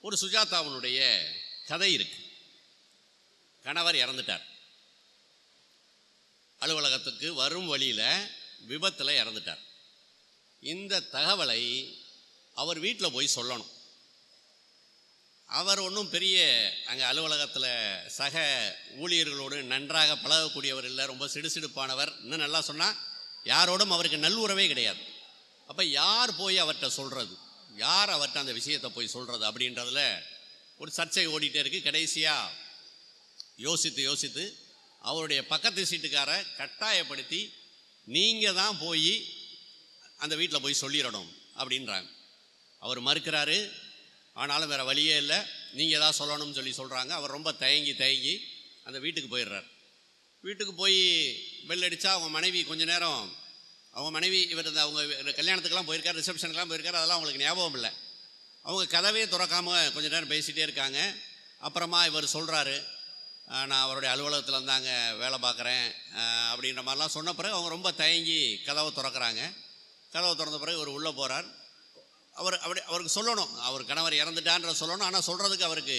ஒரு சுஜாதாவுடைய கதை இருக்கு. கணவர் இறந்துட்டார். அலுவலகத்துக்கு வரும் வழியில் விபத்தில் இறந்துட்டார். இந்த தகவலை அவர் வீட்டில் போய் சொல்லணும். அவர் ஒன்றும் பெரிய அங்கே அலுவலகத்தில் சக ஊழியர்களோடு நன்றாக பழகக்கூடியவர் இல்லை, ரொம்ப சிடுசிடுப்பானவர். இன்னும் நல்லா சொன்னால் யாரோடும் அவருக்கு நல்லுறவே கிடையாது. அப்போ யார் போய் அவர்கிட்ட சொல்கிறது, யார் அவர்கிட்ட அந்த விஷயத்தை போய் சொல்கிறது அப்படின்றதுல ஒரு சர்ச்சை ஓடிட்டே இருக்குது. கடைசியாக யோசித்து அவருடைய பக்கத்து சீட்டுக்கார கட்டாயப்படுத்தி நீங்கள் தான் போய் அந்த வீட்டில் போய் சொல்லிடணும் அப்படின்றாங்க. அவர் மறுக்கிறாரு. ஆனாலும் வேறு வழியே இல்லை, நீங்கள் தான் சொல்லணும்னு சொல்கிறாங்க. அவர் ரொம்ப தயங்கி அந்த வீட்டுக்கு போயிடுறார். வீட்டுக்கு போய் பெல் அடித்தா அவங்க மனைவி கொஞ்ச நேரம், அவங்க மனைவி இவர் அவங்க கல்யாணத்துக்கெல்லாம் போயிருக்கார், ரிசப்ஷனுக்கெல்லாம் போயிருக்கார், அதெல்லாம் அவங்களுக்கு ஞாபகம் இல்லை. அவங்க கதவே திறக்காமல் கொஞ்ச நேரம் பேசிகிட்டே இருக்காங்க. அப்புறமா இவர் சொல்கிறாரு, நான் அவருடைய அலுவலகத்தில் இருந்தாங்க வேலை பார்க்குறேன் அப்படின்ற மாதிரிலாம் சொன்ன பிறகு அவங்க ரொம்ப தயங்கி கதவை திறக்கிறாங்க. கதவை திறந்த பிறகு இவர் உள்ளே போகிறார். அவருக்கு சொல்லணும், அவர் கணவர் இறந்துட்டான்ற சொல்லணும். ஆனால் சொல்கிறதுக்கு அவருக்கு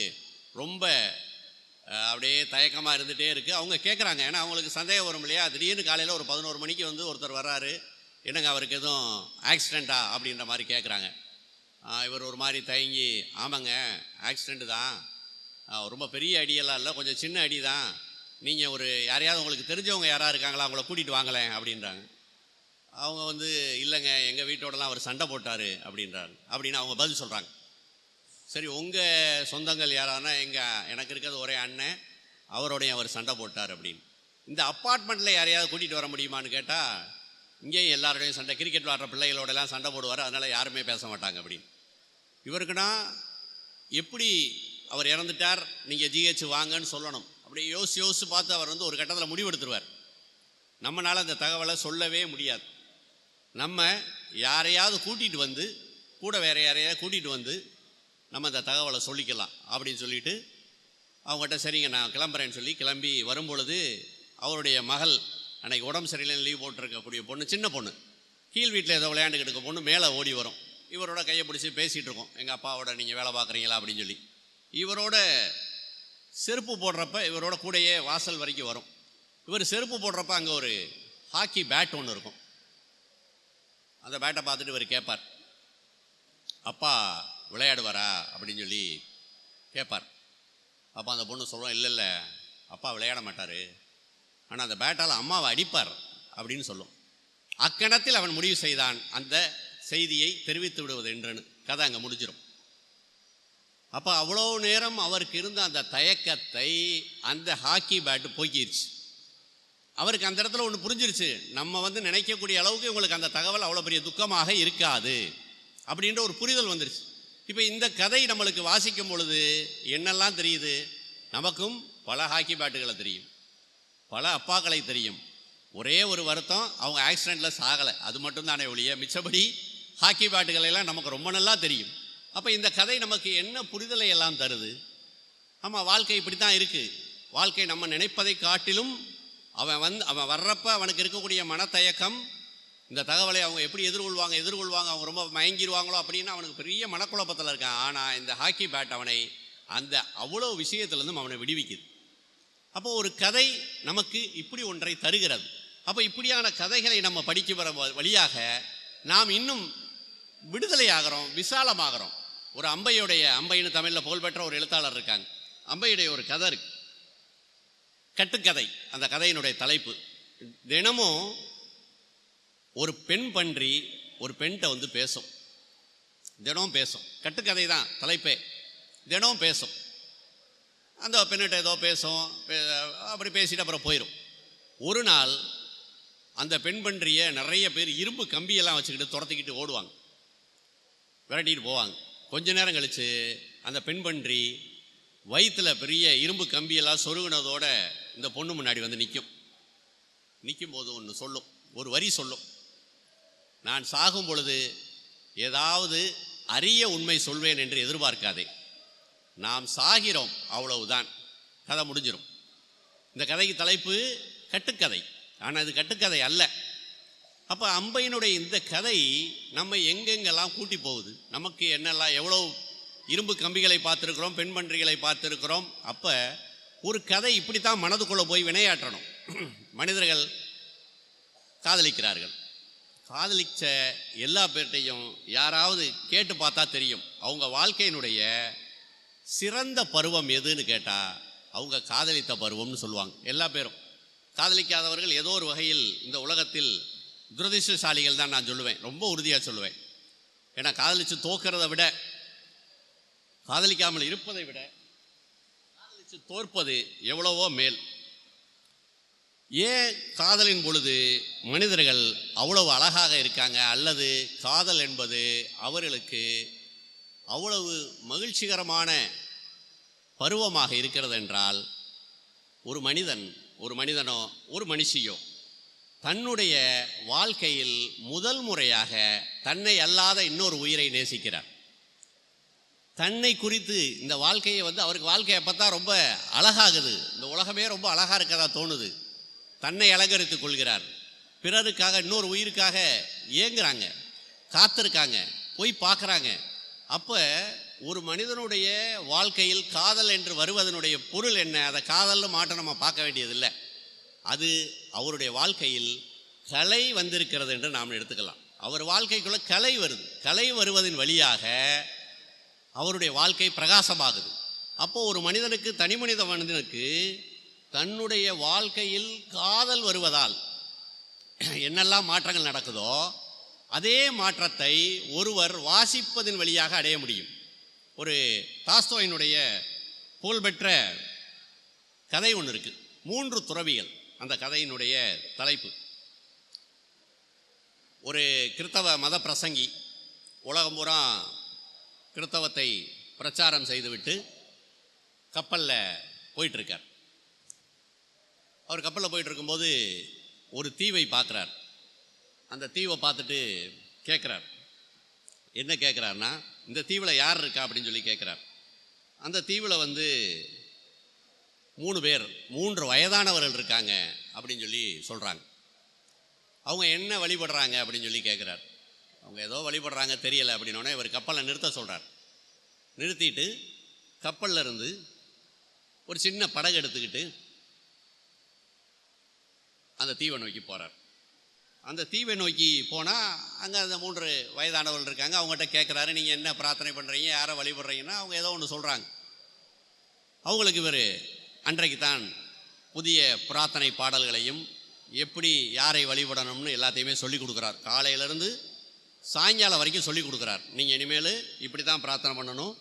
ரொம்ப அப்படியே தயக்கமாக இருந்துகிட்டே இருக்குது. அவங்க கேட்குறாங்க, ஏன்னா அவங்களுக்கு சந்தேகம் வரும் இல்லையா. திடீர்னு காலையில் ஒரு 11 மணிக்கு ஒருத்தர் வர்றாரு, என்னங்க அவருக்கு எதுவும் ஆக்சிடெண்ட்டா அப்படின்ற மாதிரி கேட்குறாங்க. இவர் ஒரு மாதிரி தயங்கி, ஆமாங்க ஆக்சிடெண்ட்டு தான், ரொம்ப பெரிய அடியெல்லாம் இல்லை, கொஞ்சம் சின்ன அடி தான், நீங்கள் யாரையாவது உங்களுக்கு தெரிஞ்சவங்க யாராவது இருக்காங்களா, அவங்கள கூட்டிகிட்டு வாங்கலேன் அப்படின்றாங்க. அவங்க இல்லைங்க எங்கள் வீட்டோடலாம் அவர் சண்டை போட்டார் அப்படின்னு அவங்க பதில் சொல்கிறாங்க. சரி, உங்கள் சொந்தங்கள் யாரானா, எனக்கு இருக்கிறது ஒரே அண்ணன், அவரோடையும் அவர் சண்டை போட்டார் அப்படின்னு. இந்த அப்பார்ட்மெண்ட்டில் யாரையாவது கூட்டிகிட்டு வர முடியுமான்னு கேட்டால், இங்கேயும் எல்லாரோடையும் சண்டை, கிரிக்கெட் விளாட்ற பிள்ளைகளோடலாம் சண்டை போடுவார், அதனால் யாருமே பேச மாட்டாங்க அப்படின்னு. இவருக்குன்னா எப்படி அவர் இறந்துட்டார், நீங்கள் ஜிஹெச் வாங்கன்னு சொல்லணும். அப்படி யோசித்து பார்த்து அவர் ஒரு கட்டத்தில் முடிவெடுத்துருவார். நம்மளால் அந்த தகவலை சொல்லவே முடியாது. நம்ம யாரையாவது கூட்டிகிட்டு வந்து, கூட வேறு யாரையாவது கூட்டிகிட்டு வந்து நம்ம அந்த தகவலை சொல்லிக்கலாம் அப்படின்னு சொல்லிட்டு அவங்ககிட்ட சரிங்க நான் கிளம்புறேன்னு சொல்லி கிளம்பி வரும்பொழுது, அவருடைய மகள் அன்றைக்கி உடம்பு சரியில்லைன்னு லீவ் போட்டிருக்கக்கூடிய பொண்ணு, சின்ன பொண்ணு, கீழ் வீட்டில் ஏதோ விளையாண்டுக்கிட்டு இருக்க பொண்ணு மேலே ஓடி வரும். இவரோட கையை பிடிச்சி பேசிகிட்டு இருக்கோம், எங்கள் அப்பாவோட நீங்கள் வேலை பார்க்குறீங்களா அப்படின்னு சொல்லி. இவரோட செருப்பு போடுறப்ப இவரோட கூடையே வாசல் வரைக்கும் வரும். இவர் செருப்பு போடுறப்ப அங்கே ஒரு ஹாக்கி பேட் ஒன்று இருக்கும். அந்த பேட்டை பார்த்துட்டு இவர் கேட்பார், அப்பா விளையாடுவாரா அப்படின்னு சொல்லி கேட்பார். அப்போ அந்த பொண்ணு சொல்லுவோம், இல்லை அப்பா விளையாட மாட்டார், ஆனால் அந்த பேட்டால் அம்மாவை அடிப்பார் அப்படின்னு சொல்லும். அக்கணத்தில் அவன் முடிவு செய்தான் அந்த செய்தியை தெரிவித்து விடுவது என்றுன்னு. கதை அங்கே முடிஞ்சிடும். அப்போ அவ்வளோ நேரம் அவருக்கு இருந்த அந்த தயக்கத்தை அந்த ஹாக்கி பேட்டு போக்கிடுச்சு. அவருக்கு அந்த இடத்துல ஒன்று புரிஞ்சிருச்சு, நம்ம நினைக்கக்கூடிய அளவுக்கு இவங்களுக்கு அந்த தகவல் அவ்வளோ பெரிய துக்கமாக இருக்காது அப்படின்ற ஒரு புரிதல் வந்துருச்சு. இப்போ இந்த கதை நம்மளுக்கு வாசிக்கும் பொழுது என்னெல்லாம் தெரியுது, நமக்கும் பல ஹாக்கி பேட்டுகளை தெரியும், பல அப்பாக்களை தெரியும். ஒரே ஒரு வருத்தம், அவங்க ஆக்சிடெண்ட்டில் சாகலை, அது மட்டும்தானே ஒழிய மிச்சபடி ஹாக்கி பேட்டுகளெல்லாம் நமக்கு ரொம்ப நல்லா தெரியும். அப்போ இந்த கதை நமக்கு என்ன புரிதலை எல்லாம் தருது? ஆமாம், வாழ்க்கை இப்படி தான் இருக்குது. வாழ்க்கை நம்ம நினைப்பதை காட்டிலும் அவன் வர்றப்ப அவனுக்கு இருக்கக்கூடிய மனத்தயக்கம், இந்த தகவலை அவங்க எப்படி எதிர்கொள்வாங்க, அவங்க ரொம்ப மயங்கிடுவாங்களோ அப்படின்னு அவனுக்கு பெரிய மனக்குழப்பத்தில் இருக்கான். ஆனால் இந்த ஹாக்கி பேட் அவனை அந்த அவ்வளோ விஷயத்துலேருந்தும் அவனை விடுவிக்குது. அப்போது ஒரு கதை நமக்கு இப்படி ஒன்றை தருகிறது. அப்போ இப்படியான கதைகளை நம்ம படிக்க வர வழியாக நாம் இன்னும் விடுதலை ஆகிறோம், விசாலமாகிறோம். ஒரு அம்பைன்னு தமிழில் புகழ்பெற்ற ஒரு எழுத்தாளர் இருக்காங்க. அம்பையுடைய ஒரு கதை இருக்கு, கட்டுக்கதை. அந்த கதையினுடைய தலைப்பு, தினமும் ஒரு பெண் பன்றி ஒரு பெண்கிட்ட பேசும், தினமும் பேசும். கட்டுக்கதை தான் தலைப்பே, தினமும் பேசும். அந்த பெண்ணிட்ட ஏதோ பேசும், அப்படி பேசிட்டு அப்புறம் போயிடும். ஒரு நாள் அந்த பெண் பன்றியை நிறைய பேர் இரும்பு கம்பியெல்லாம் வச்சுக்கிட்டு துரத்திக்கிட்டு ஓடுவாங்க, விரட்டிட்டு போவாங்க. கொஞ்ச நேரம் கழித்து அந்த பெண் பன்றி வயிற்றில் பெரிய இரும்பு கம்பியெல்லாம் சொருகினதோட இந்த பொண்ணு முன்னாடி நிற்கும் போது ஒன்று சொல்லும், ஒரு வரி சொல்லும், நான் சாகும் பொழுது ஏதாவது அரிய உண்மை சொல்வேன் என்று எதிர்பார்க்காதே, நாம் சாகிறோம், அவ்வளவுதான். கதை முடிஞ்சிடும். இந்த கதைக்கு தலைப்பு கட்டுக்கதை, ஆனால் அது கட்டுக்கதை அல்ல. அப்போ அம்பையினுடைய இந்த கதை நம்ம எங்கெங்கெல்லாம் கூட்டி போகுது, நமக்கு என்னெல்லாம் எவ்வளோ இரும்பு கம்பிகளை பார்த்துருக்குறோம், பெண்பன்றிகளை பார்த்துருக்குறோம். அப்போ ஒரு கதை இப்படி தான் மனதுக்குள்ளே போய் வினையாற்றணும். மனிதர்கள் காதலிக்கிறார்கள். காதலிச்ச எல்லா பேர்ட்டையும் யாராவது கேட்டு பார்த்தா தெரியும், அவங்க வாழ்க்கையினுடைய சிறந்த பருவம் எதுன்னு கேட்டால் அவங்க காதலித்த பருவம்னு சொல்லுவாங்க. எல்லா பேரும் காதலிக்காதவர்கள் ஏதோ ஒரு வகையில் இந்த உலகத்தில் துரதிர்ஷ்டசாலிகள் தான் நான் சொல்லுவேன், ரொம்ப உறுதியாக சொல்லுவேன். ஏன்னா காதலித்து தோக்கிறத விட, காதலிக்காமல் இருப்பதை விட காதலித்து தோற்பது எவ்வளவோ மேல். ஏன் காதலின் பொழுது மனிதர்கள் அவ்வளவு அழகாக இருக்காங்க, அல்லது காதல் என்பது அவர்களுக்கு அவ்வளவு மகிழ்ச்சிகரமான பருவமாக இருக்கிறது என்றால், ஒரு மனிதனோ ஒரு மனுஷியோ தன்னுடைய வாழ்க்கையில் முதல் முறையாக தன்னை அல்லாத இன்னொரு உயிரை நேசிக்கிறார். தன்னை குறித்து இந்த வாழ்க்கையை அவருக்கு வாழ்க்கையை பார்த்தா ரொம்ப அழகாகுது, இந்த உலகமே ரொம்ப அழகாக இருக்கதா தோணுது. தன்னை அலங்கரித்துக் கொள்கிறார். பிறருக்காக, இன்னொரு உயிருக்காக ஏங்குறாங்க, காத்திருக்காங்க, போய் பார்க்குறாங்க. அப்போ ஒரு மனிதனுடைய வாழ்க்கையில் காதல் என்று வருவதனுடைய பொருள் என்ன? அதை காதல்னு மாற்ற நம்ம பார்க்க வேண்டியதில்லை. அது அவருடைய வாழ்க்கையில் கலை வந்திருக்கிறது என்று நாம் எடுத்துக்கலாம். அவர் வாழ்க்கைக்குள்ளே கலை வருது. கலை வருவதன் வழியாக அவருடைய வாழ்க்கை பிரகாசமாகுது. அப்போது ஒரு மனிதனுக்கு, தனி மனிதனுக்கு தன்னுடைய வாழ்க்கையில் காதல் வருவதால் என்னெல்லாம் மாற்றங்கள் நடக்குதோ அதே மாற்றத்தை ஒருவர் வாசிப்பதன் வழியாக அடைய முடியும். ஒரு தாஸ்தோயினுடைய புகழ்பெற்ற கதை ஒன்று இருக்குது, 3 துறவிகள். அந்த கதையினுடைய தலைப்பு, ஒரு கிறித்தவ மத பிரசங்கி உலகம் பூரா கிறித்தவத்தை பிரச்சாரம் செய்துவிட்டு கப்பலில் போயிட்டுருக்கார். அவர் கப்பலில் போயிட்டு இருக்கும்போது ஒரு தீவை பார்க்குறார். அந்த தீவை பார்த்துட்டு கேட்குறார். என்ன கேட்குறாருன்னா, இந்த தீவில் யார் இருக்கா அப்படின்னு சொல்லி கேட்குறார். அந்த தீவில் 3 வயதானவர்கள் இருக்காங்க அப்படின்னு சொல்லி சொல்கிறாங்க. அவங்க என்ன வழிபடுறாங்க அப்படின்னு சொல்லி கேட்குறார். அவங்க ஏதோ வழிபடுறாங்க தெரியலை அப்படின்னோடனே இவர் கப்பலை நிறுத்த சொல்கிறார். நிறுத்திட்டு கப்பலில் இருந்து ஒரு சின்ன படகு எடுத்துக்கிட்டு அந்த தீவை நோக்கி போகிறார். அந்த தீவை நோக்கி போனால் அங்கே அந்த 3 வயதானவர்கள் இருக்காங்க. அவங்ககிட்ட கேட்குறாரு, நீங்கள் என்ன பிரார்த்தனை பண்ணுறீங்க, யாரை வழிபடுறீங்கன்னா அவங்க ஏதோ ஒன்று சொல்கிறாங்க. அவங்களுக்கு இவர் அன்றைக்கு தான் புதிய பிரார்த்தனை பாடல்களையும் எப்படி யாரை வழிபடணும்னு எல்லாத்தையுமே சொல்லிக் கொடுக்குறார். காலையிலேருந்து சாயங்காலம் வரைக்கும் சொல்லிக் கொடுக்குறார். நீங்கள் இனிமேல் இப்படி தான் பிரார்த்தனை பண்ணணும்,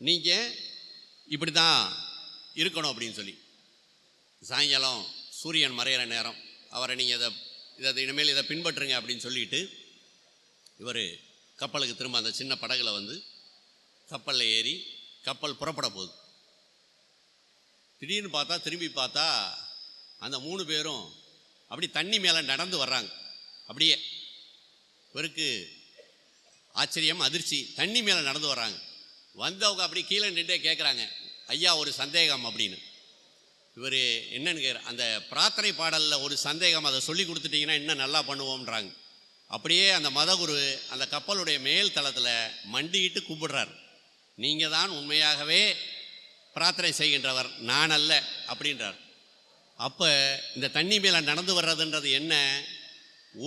நீங்கள் இப்படி தான் இருக்கணும் அப்படின்னு சொல்லி. சாயங்காலம் சூரியன் மறையிற நேரம் அவரை நீங்கள் இதை இனிமேல் இதை பின்பற்றுங்க அப்படின்னு சொல்லிட்டு இவர் கப்பலுக்கு திரும்ப அந்த சின்ன படகுல கப்பலில் ஏறி கப்பல் புறப்பட போகுது. திடீர்னு திரும்பி பார்த்தா அந்த 3 பேரும் அப்படி தண்ணி மேலே நடந்து வர்றாங்க. அப்படியே இவருக்கு ஆச்சரியம், அதிர்ச்சி. தண்ணி மேலே நடந்து வர்றாங்க. வந்தவங்க அப்படி கீழே நின்றே கேட்குறாங்க, ஐயா ஒரு சந்தேகம் அப்படின்னு. இவர் என்னன்னு அந்த பிரார்த்தனை பாடலில் ஒரு சந்தேகம், அதை சொல்லி கொடுத்துட்டிங்கன்னா இன்னும் நல்லா பண்ணுவோம்ன்றாங்க. அப்படியே அந்த மதகுரு அந்த கப்பலுடைய மேல் தளத்தில் மண்டிக்கிட்டு கும்பிடுறார். நீங்கள் தான் உண்மையாகவே பிரார்த்தனை செய்கின்றவர், நான் அல்ல அப்படின்றார். அப்போ இந்த தண்ணி மேலே நடந்து வர்றதுன்றது என்ன?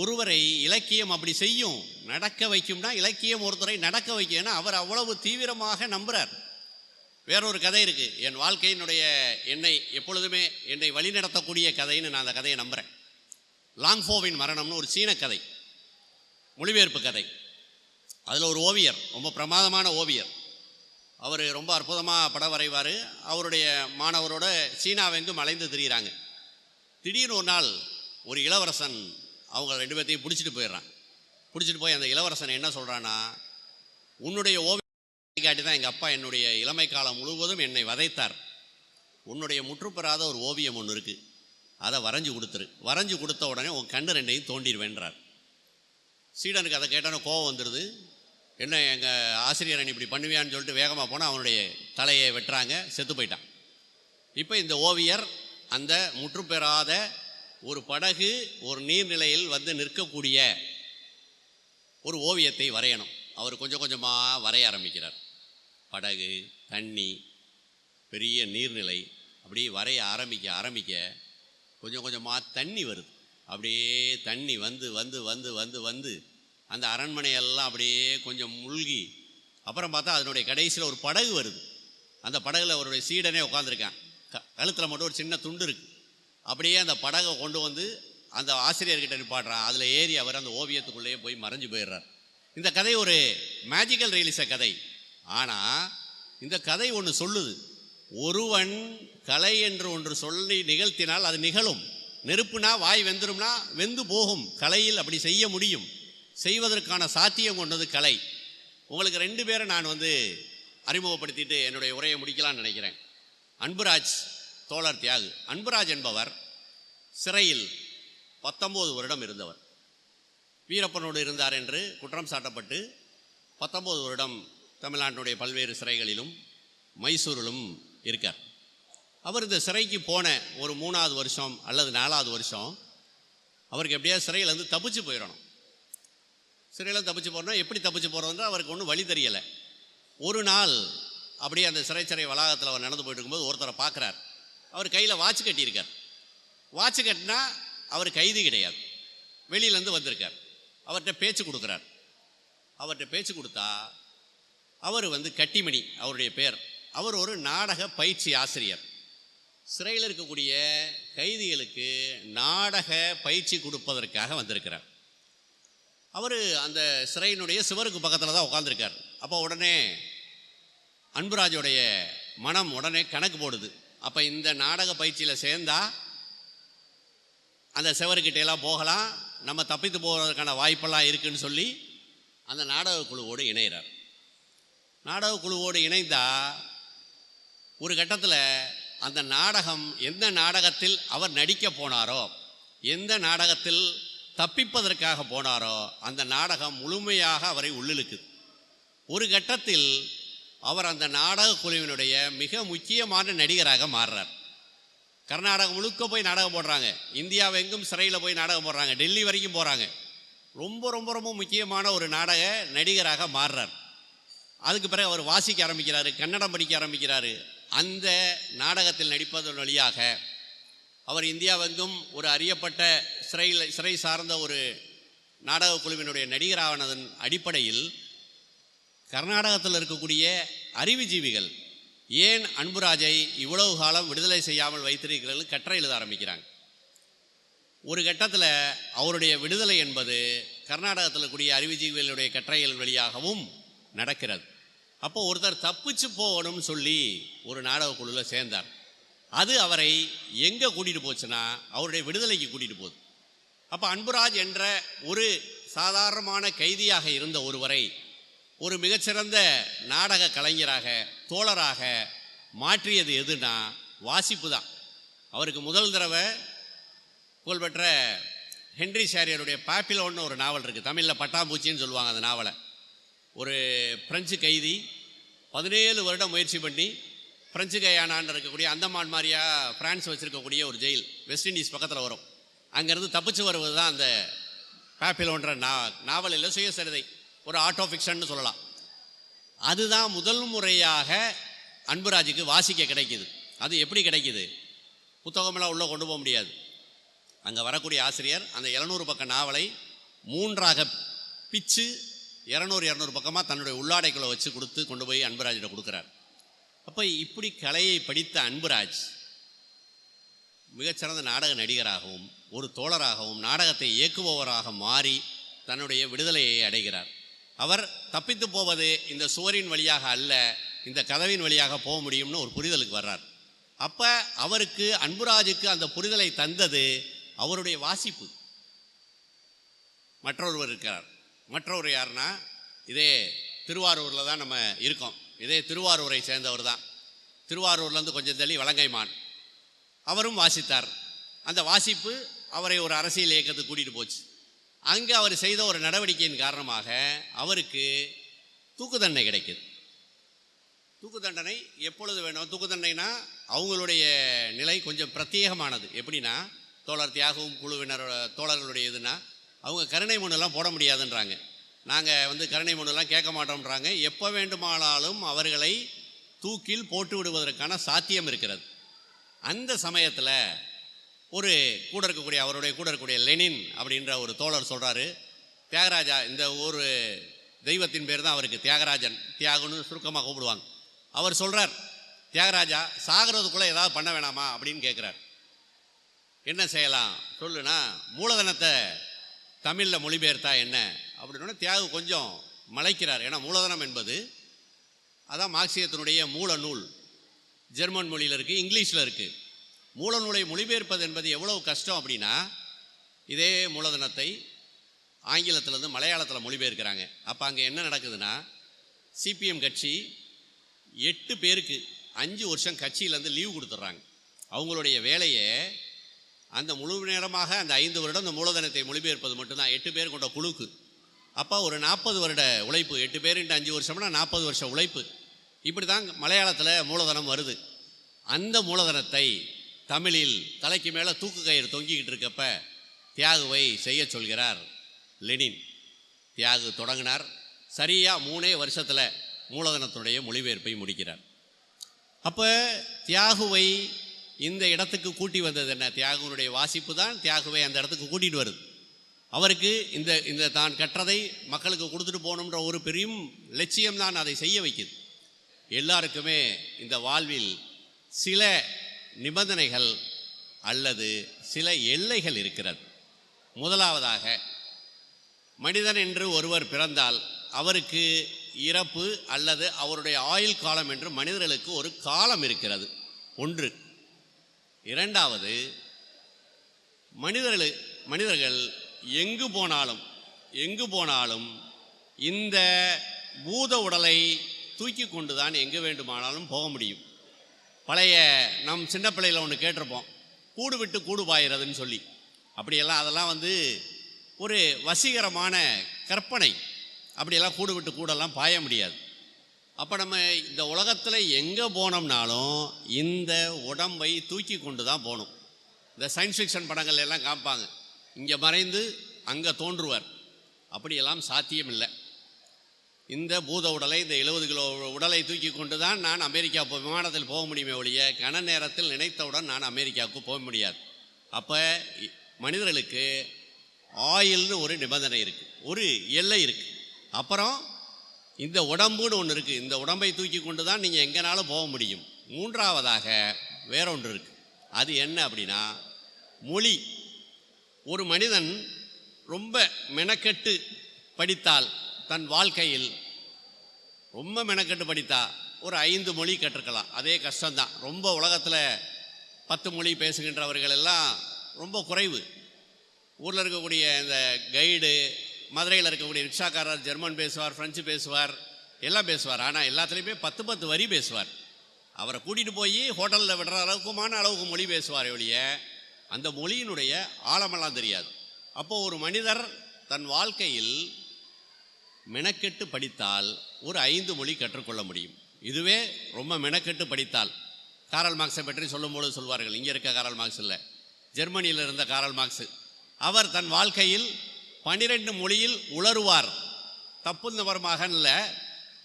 ஒருவரை இலக்கியம் அப்படி செய்யும், நடக்க வைக்கும்னா இலக்கியம் ஒருத்தரை நடக்க வைக்கும். ஏன்னா அவர் அவ்வளவு தீவிரமாக நம்புகிறார். வேறொரு கதை இருக்குது, என் வாழ்க்கையினுடைய எப்பொழுதுமே என்னை வழிநடத்தக்கூடிய கதைன்னு நான் அந்த கதையை நம்புகிறேன். லாங்ஃபோவின் மரணம்னு ஒரு சீன கதை, மொழிபெயர்ப்பு கதை. அதில் ஒரு ஓவியர், ரொம்ப பிரமாதமான ஓவியர். அவர் ரொம்ப அற்புதமாக படம் வரைவார். அவருடைய மாணவரோட சீனாவெங்கும் அலைந்து திரிகிறாங்க. திடீர்னு ஒரு நாள் ஒரு இளவரசன் அவங்க 2 பேர்த்தையும் பிடிச்சிட்டு போயிடுறான். பிடிச்சிட்டு போய் அந்த இளவரசன் என்ன சொல்கிறான்னா, உன்னுடைய ஓவியம் காட்டி தான் எங்கள் அப்பா என்னுடைய இளமை காலம் முழுவதும் என்னை வதைத்தார். உன்னுடைய முற்றுப்பெறாத ஒரு ஓவியம் ஒன்று இருக்குது, அதை வரைஞ்சி கொடுத்துரு. வரைஞ்சி கொடுத்த உடனே உன் கண்ணு 2ஐயும் தோண்டிடுவேன்றார். சீடனுக்கு அதை கேட்டோன்னே கோவம் வந்துடுது. என்ன எங்கள் ஆசிரியரை நீ இப்படி பண்ணுவியான்னு சொல்லிட்டு வேகமாக போனால் அவனுடைய தலையை வெட்டுறாங்க, செத்து போயிட்டான். இப்போ இந்த ஓவியர் அந்த முற்றுப்பெறாத ஒரு படகு ஒரு நீர்நிலையில் நிற்கக்கூடிய ஒரு ஓவியத்தை வரையணும். அவர் கொஞ்சம் கொஞ்சமாக வரைய ஆரம்பிக்கிறார். படகு, தண்ணி, பெரிய நீர்நிலை அப்படியே வரைய ஆரம்பிக்க கொஞ்சம் கொஞ்சமாக தண்ணி வருது. அப்படியே தண்ணி வந்து வந்து வந்து வந்து வந்து அந்த அரண்மனையெல்லாம் அப்படியே கொஞ்சம் மூழ்கி, அப்புறம் பார்த்தா அதனுடைய கடைசியில் ஒரு படகு வருது. அந்த படகுல அவருடைய சீடனே உட்காந்துருக்கான். கழுத்தில் மட்டும் ஒரு சின்ன துண்டு இருக்குது. அப்படியே அந்த படகை கொண்டு வந்து அந்த ஆசிரியர்கிட்ட நிப்பாடுறான். அதில் ஏறி அவர் அந்த ஓவியத்துக்குள்ளேயே போய் மறைஞ்சு போயிடுறார். இந்த கதை ஒரு மேஜிக்கல் ரியலிச கதை. ஆனால் இந்த கதை ஒன்று சொல்லுது, ஒருவன் கலை என்று ஒன்று சொல்லி நிகழ்த்தினால் அது நிகழும். நெருப்புனா வாய் வெந்துரும்னா வெந்து போகும். கலையில் அப்படி செய்ய முடியும். செய்வதற்கான சாத்தியம் கொண்டது கலை. உங்களுக்கு 2 பேரை நான் அறிமுகப்படுத்திட்டு என்னுடைய உரையை முடிக்கலான்னு நினைக்கிறேன். அன்புராஜ், தோழர் தியாகு. அன்புராஜ் என்பவர் சிறையில் 19 வருடம் இருந்தவர். வீரப்பனோடு இருந்தார் என்று குற்றம் சாட்டப்பட்டு 19 வருடம் தமிழ்நாட்டினுடைய பல்வேறு சிறைகளிலும் மைசூரிலும் இருக்கார். அவர் இந்த சிறைக்கு போன ஒரு 3வது வருஷம் அல்லது 4வது வருஷம் அவருக்கு எப்படியா சிறையிலேருந்து தப்பிச்சு போயிடணும். சிறையில் தப்பிச்சு போகிறோன்னா எப்படி தப்பிச்சு போகிறோன்னா அவருக்கு ஒன்றும் வழி தெரியலை. ஒரு நாள் அப்படியே அந்த சிறை வளாகத்தில் அவர் நடந்து போயிட்டு இருக்கும்போது ஒருத்தரை பார்க்குறார். அவர் கையில் வாட்ச் கட்டியிருக்கார். வாட்ச் கட்டினா அவர் கைது கிடையாது, வெளியிலேருந்து வந்திருக்கார். அவர்கிட்ட பேச்சு கொடுக்குறார். அவர்கிட்ட பேச்சு கொடுத்தா அவர் கட்டிமணி அவருடைய பேர். அவர் ஒரு நாடக பயிற்சி ஆசிரியர். சிறையில் இருக்கக்கூடிய கைதிகளுக்கு நாடக பயிற்சி கொடுப்பதற்காக வந்திருக்கிறார். அவர் அந்த சிறையினுடைய சுவருக்கு பக்கத்தில் தான் உட்காந்துருக்கார். அப்போ உடனே அன்புராஜோடைய மனம் உடனே கணக்கு போடுது. அப்போ இந்த நாடக பயிற்சியில் சேர்ந்தா அந்த சுவர்கிட்டையெல்லாம் போகலாம், நம்ம தப்பித்து போகிறதுக்கான வாய்ப்பெல்லாம் இருக்குதுன்னு சொல்லி அந்த நாடக குழுவோடு இணைகிறார். நாடக குழுவோடு இணைந்தால் ஒரு கட்டத்தில் அந்த நாடகம் எந்த நாடகத்தில் அவர் நடிக்க போனாரோ, எந்த நாடகத்தில் தப்பிப்பதற்காக போனாரோ அந்த நாடகம் முழுமையாக அவரை உள்ளிழுக்குது. ஒரு கட்டத்தில் அவர் அந்த நாடக குழுவினுடைய மிக முக்கியமான நடிகராக மாறுறார். கர்நாடகம் முழுக்க போய் நாடகம் போடுறாங்க, இந்தியாவெங்கும் சிறையில் போய் நாடகம் போடுறாங்க, டெல்லி வரைக்கும் போகிறாங்க. ரொம்ப ரொம்ப ரொம்ப முக்கியமான ஒரு நாடக நடிகராக மாறுறார். அதுக்கு பிறகு அவர் வாசிக்க ஆரம்பிக்கிறாரு, கன்னடம் படிக்க ஆரம்பிக்கிறாரு. அந்த நாடகத்தில் நடிப்பதன் வழியாக அவர் இந்தியாவெங்கும் ஒரு அறியப்பட்ட சிறை சார்ந்த ஒரு நாடக குழுவினுடைய நடிகரானதன் அடிப்படையில் கர்நாடகத்தில் இருக்கக்கூடிய அறிவுஜீவிகள் ஏன் அன்புராஜை இவ்வளவு காலம் விடுதலை செய்யாமல் வைத்திருக்கிறது கட்டுரை எழுத ஆரம்பிக்கிறாங்க. ஒரு கட்டத்தில் அவருடைய விடுதலை என்பது கர்நாடகத்தில் இருக்கக்கூடிய அறிவுஜீவிகளுடைய கட்டுரைகள் வழியாகவும் நடக்கிறது. அப்போ ஒருத்தர் தப்பிச்சு போகணும்னு சொல்லி ஒரு நாடக குழுவில் சேர்ந்தார். அது அவரை எங்கே கூட்டிகிட்டு போச்சுன்னா அவருடைய விடுதலைக்கு கூட்டிகிட்டு போகுது. அப்போ அன்புராஜ் என்ற ஒரு சாதாரணமான கைதியாக இருந்த ஒருவரை ஒரு மிகச்சிறந்த நாடக கலைஞராக, தோழராக மாற்றியது எதுனா வாசிப்பு தான். அவருக்கு முதல் தடவை புகழ்பெற்ற ஹென்றி ஷேரியருடைய பாப்பிலோன்னு ஒரு நாவல் இருக்குது, தமிழில் பட்டாம்பூச்சின்னு சொல்லுவாங்க. அந்த நாவலை ஒரு பிரெஞ்சு கைதி 17 வருடம் முயற்சி பண்ணி பிரெஞ்சு கயானான்னு இருக்கக்கூடிய அந்தமான் மாதிரியா பிரான்ஸ் வச்சுருக்கக்கூடிய ஒரு ஜெயில் வெஸ்ட் இண்டீஸ் பக்கத்தில் வரும். அங்கேருந்து தப்பிச்சு வருவது தான் அந்த பாப்பிலோன்ற நாவலில் சுயசரிதை, ஒரு ஆட்டோ ஃபிக்ஷன்னு சொல்லலாம். அதுதான் முதல் முறையாக அன்புராஜுக்கு வாசிக்க கிடைக்கிது. அது எப்படி கிடைக்கிது? புத்தகமெல்லாம் உள்ளே கொண்டு போக முடியாது. அங்கே வரக்கூடிய ஆசிரியர் அந்த 700 பக்க நாவலை 3ஆக பிச்சு 200 பக்கமாக தன்னுடைய உள்ளாடைக்குள்ளே வச்சு கொடுத்து கொண்டு போய் அன்புராஜிட்ட கொடுக்குறார். அப்போ இப்படி கலையை படித்த அன்புராஜ் மிகச்சிறந்த நாடக நடிகராகவும் ஒரு தோழராகவும் நாடகத்தை இயக்குபவராக மாறி தன்னுடைய விடுதலையை அடைகிறார். அவர் தப்பித்து போவது இந்த சுவரின் வழியாக அல்ல, இந்த கதவின் வழியாக போக முடியும்னு ஒரு புரிதலுக்கு வர்றார். அப்போ அவருக்கு அன்புராஜுக்கு அந்த புரிதலை தந்தது அவருடைய வாசிப்பு. மற்றொருவர் இருக்கிறார். மற்றொரு யாருன்னா, இதே திருவாரூரில் தான் நம்ம இருக்கோம். இதே திருவாரூரை சேர்ந்தவர் தான். திருவாரூர்லேருந்து கொஞ்சம் தள்ளி வலங்கைமான். அவரும் வாசித்தார். அந்த வாசிப்பு அவரை ஒரு அரசியல் இயக்கத்துக்கு கூட்டிகிட்டு போச்சு. அங்கே அவர் செய்த ஒரு நடவடிக்கையின் காரணமாக அவருக்கு தூக்கு தண்டனை கிடைக்குது. தூக்கு தண்டனை எப்பொழுது வேணும்? தூக்கு தண்டனைனா அவங்களுடைய நிலை கொஞ்சம் பிரத்யேகமானது. எப்படின்னா, தோழர் தியாகவும் குழுவினர் தோழர்களுடைய இதுனா அவங்க கருணை மனுலாம் போட முடியாதுன்றாங்க. நாங்கள் வந்து கருணை மனுலாம் கேட்க மாட்டோம்ன்றாங்க. எப்போ வேண்டுமானாலும் அவர்களை தூக்கில் போட்டு விடுவதற்கான சாத்தியம் இருக்கிறது. அந்த சமயத்தில் ஒரு அவருடைய கூட இருக்கக்கூடிய லெனின் அப்படின்ற ஒரு தோழர் சொல்கிறாரு, தியாகராஜா, இந்த ஒரு தெய்வத்தின் பேர் தான் அவருக்கு தியாகராஜன், தியாகுன்னு சுருக்கமாக கூப்பிடுவாங்க. அவர் சொல்கிறார், தியாகராஜா சாகிறதுக்குள்ளே ஏதாவது பண்ண வேணாமா அப்படின்னு கேட்குறார். என்ன செய்யலாம் சொல்லுனா, மூலதனத்தை தமிழில் மொழிபெயர்த்தா என்ன அப்படின்னா தியாகு கொஞ்சம் மலைக்கிறார். ஏன்னா மூலதனம் என்பது அதான் மார்க்சியத்தினுடைய மூல நூல். ஜெர்மன் மொழியில் இருக்குது, இங்கிலீஷில் இருக்குது. மூல நூலை மொழிபெயர்ப்பது என்பது எவ்வளவு கஷ்டம் அப்படின்னா, இதே மூலதனத்தை ஆங்கிலத்திலேருந்து மலையாளத்தில் மொழிபெயர்க்கிறாங்க. அப்போ அங்கே என்ன நடக்குதுன்னா, சிபிஎம் கட்சி 8 பேருக்கு 5 வருஷம் கட்சியிலேருந்து லீவ் கொடுத்துட்றாங்க. அவங்களுடைய வேலையை அந்த முழு நேரமாக அந்த 5 வருடம் அந்த மூலதனத்தை மொழிபெயர்ப்பது மட்டும்தான், 8 பேர் கொண்ட குழுக்கு. அப்போ ஒரு 40 வருட உழைப்பு, 8 பேர் 5 வருஷம்னா 40 வருஷம் உழைப்பு. இப்படி தான் மலையாளத்தில் மூலதனம் வருது. அந்த மூலதனத்தை தமிழில் தலைக்கு மேலே தூக்கு கயிறு தொங்கிக்கிட்டு இருக்கப்ப தியாகுவை செய்ய சொல்கிறார் லெனின். தியாகு தொடங்கினார். சரியாக 3 வருஷத்தில் மூலதனத்தினுடைய மொழிபெயர்ப்பை முடிக்கிறார். அப்போ தியாகுவை இந்த இடத்துக்கு கூட்டி வந்தது என்ன? தியாகுனுடைய வாசிப்பு தான் தியாகுவை அந்த இடத்துக்கு கூட்டிகிட்டு வருது. அவருக்கு இந்த தான் கற்றதை மக்களுக்கு கொடுத்துட்டு போகணுன்ற ஒரு பெரிய லட்சியம்தான் அதை செய்ய வைக்குது. எல்லாருக்குமே இந்த வாழ்வில் சில நிபந்தனைகள் அல்லது சில எல்லைகள் இருக்கிறது. முதலாவதாக, மனிதன் என்று ஒருவர் பிறந்தால் அவருக்கு இறப்பு அல்லது அவருடைய ஆயுள் காலம் என்று மனிதர்களுக்கு ஒரு காலம் இருக்கிறது, ஒன்று. இரண்டாவது, மனிதர்கள் எங்கு போனாலும் இந்த பூத உடலை தூக்கி கொண்டு தான் எங்கே வேண்டுமானாலும் போக முடியும். பழைய நம் சின்ன பிள்ளையில் ஒன்று கேட்டிருப்போம், கூடு விட்டு கூடு பாயிறதுன்னு சொல்லி. அப்படியெல்லாம் அதெல்லாம் வந்து ஒரு வசீகரமான கற்பனை. அப்படியெல்லாம் கூடு விட்டு கூடெல்லாம் பாய முடியாது. அப்போ நம்ம இந்த உலகத்தில் எங்கே போனோம்னாலும் இந்த உடம்பை தூக்கி கொண்டு தான் போகணும். இந்த சயின்ஸ் ஃபிக்ஷன் படங்கள் எல்லாம் காமிப்பாங்க, இங்கே மறைந்து அங்கே தோன்றுவார். அப்படியெல்லாம் சாத்தியம் இல்லை. இந்த பூத உடலை, இந்த 70 கிலோ உடலை தூக்கி கொண்டு தான் நான் அமெரிக்கா விமானத்தில் போக முடியுமே ஒழிய கன நேரத்தில் நினைத்தவுடன் நான் அமெரிக்காவுக்கு போக முடியாது. அப்போ மனிதர்களுக்கு ஆயுள்னு ஒரு நிபந்தனை இருக்குது, ஒரு எல்லை இருக்குது. அப்புறம் இந்த உடம்புன்னு ஒன்று இருக்குது, இந்த உடம்பை தூக்கி கொண்டு தான் நீங்கள் எங்கேனாலும் போக முடியும். மூன்றாவதாக வேற ஒன்று இருக்குது. அது என்ன அப்படின்னா மொழி. ஒரு மனிதன் ரொம்ப மெனக்கெட்டு படித்தால், தன் வாழ்க்கையில் ரொம்ப மெனக்கெட்டு படித்தா ஒரு 5 மொழி கற்றுக்கலாம். அதே கஷ்டம்தான். ரொம்ப உலகத்தில் 10 மொழி பேசுகின்றவர்கள் எல்லாம் ரொம்ப குறைவு. ஊரில் இருக்கக்கூடிய இந்த கைடு, மதுரையில் இருக்கக்கூடிய ரிக்ஷாக்காரர் ஜெர்மன் பேசுவார், ஃப்ரெஞ்சு பேசுவார், எல்லாம் பேசுவார். ஆனால் எல்லாத்துலேயுமே 10 வரி பேசுவார். அவரை கூட்டிகிட்டு போய் ஹோட்டலில் விடுற அளவுக்கு மொழி பேசுவார் ஒழிய அந்த மொழியினுடைய ஆழமெல்லாம் தெரியாது. அப்போது ஒரு மனிதர் தன் வாழ்க்கையில் மெனக்கெட்டு படித்தால் ஒரு 5 மொழி கற்றுக்கொள்ள முடியும். இதுவே ரொம்ப மெனக்கெட்டு படித்தால். காரல் மார்க்ஸை பற்றி சொல்லும்போது சொல்வார்கள், இங்கே இருக்க காரல் மார்க்ஸ் இல்லை, ஜெர்மனியில் இருந்த காரல் மார்க்ஸ். அவர் தன் வாழ்க்கையில் 12 மொழியில் உளறுவார். தப்புன்னவரமாக இல்லை,